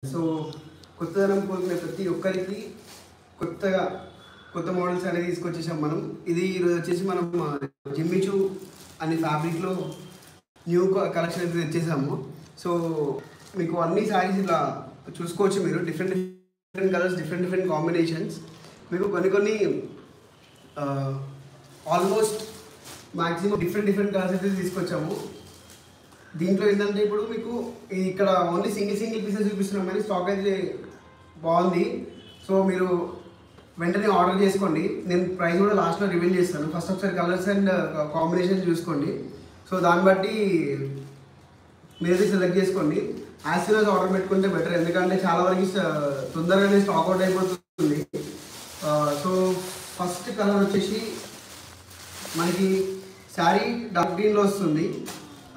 So కొత్తదనం కోరుకునే ప్రతి ఒక్కరికి కొత్త మోడల్స్ అనేది తీసుకొచ్చేసాం మనం. ఇది ఈరోజు వచ్చేసి మనం జిమ్మిచూ అనే ఫ్యాబ్రిక్లో న్యూ కలెక్షన్ అయితే తెచ్చేసాము. సో మీకు అన్ని శారీస్ ఇలా చూసుకోవచ్చు మీరు, డిఫరెంట్ కలర్స్, డిఫరెంట్ కాంబినేషన్స్. మీకు కొన్ని ఆల్మోస్ట్ మ్యాక్సిమం డిఫరెంట్ కలర్స్ అయితే తీసుకొచ్చాము. దీంట్లో ఏంటంటే ఇప్పుడు మీకు ఇక్కడ ఓన్లీ సింగిల్ పీసెస్ చూపిస్తున్నాం, కానీ స్టాక్ అయితే బాగుంది. సో మీరు వెంటనే ఆర్డర్ చేసుకోండి. నేను ప్రైస్ కూడా లాస్ట్లో రివీల్ చేస్తాను. ఫస్ట్ ఒకసారి కలర్స్ అండ్ కాంబినేషన్ చూసుకోండి. సో దాన్ని బట్టి మీరైతే సెలెక్ట్ చేసుకోండి. యాజ్ సూన్ యాజ్ ఆర్డర్ పెట్టుకుంటే బెటర్, ఎందుకంటే చాలా వరకు తొందరగానే స్టాక్ అవుట్ అయిపోతుంది. సో ఫస్ట్ కలర్ వచ్చేసి మనకి శారీ డార్క్ గ్రీన్లో వస్తుంది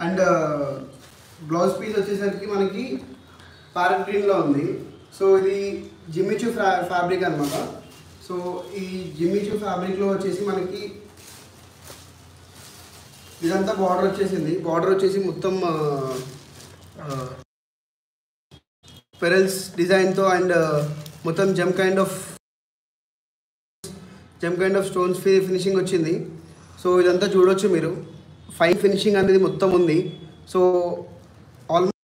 అండ్ బ్లౌజ్ పీస్ వచ్చేసరికి మనకి ప్యారెట్ గ్రీన్లో ఉంది. సో ఇది జిమ్మిచూ ఫ్యాబ్రిక్ అనమాట. సో ఈ జిమ్మిచూ ఫ్యాబ్రిక్లో వచ్చేసి మనకి ఇదంతా బార్డర్ వచ్చేసింది. బార్డర్ వచ్చేసి మొత్తం పెరల్స్ డిజైన్తో అండ్ మొత్తం జమ్ కైండ్ ఆఫ్ స్టోన్స్ ఫినిషింగ్ వచ్చింది. సో ఇదంతా చూడొచ్చు మీరు, ఫైన్ ఫినిషింగ్ అనేది మొత్తం ఉంది. సో ఆల్మోస్ట్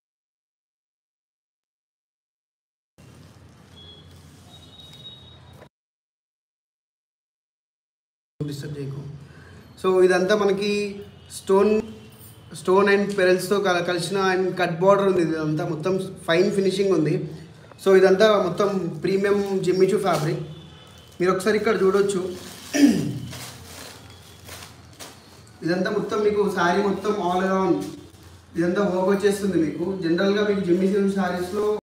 డిస్టర్బ్ చేయకు. సో ఇదంతా మనకి స్టోన్ అండ్ పెరల్స్తో కలిసిన అండ్ కట్ బార్డర్ ఉంది. ఇదంతా మొత్తం ఫైన్ ఫినిషింగ్ ఉంది. సో ఇదంతా మొత్తం ప్రీమియం జిమ్మిచూ ఫ్యాబ్రిక్. మీరు ఒకసారి ఇక్కడ చూడొచ్చు. ఇదంతా మొత్తం మీకు శారీ మొత్తం ఆల్ అరౌండ్ ఇదంతా వర్క్ వచ్చేస్తుంది. మీకు జనరల్గా మీకు జిమ్మిచూ శారీస్లో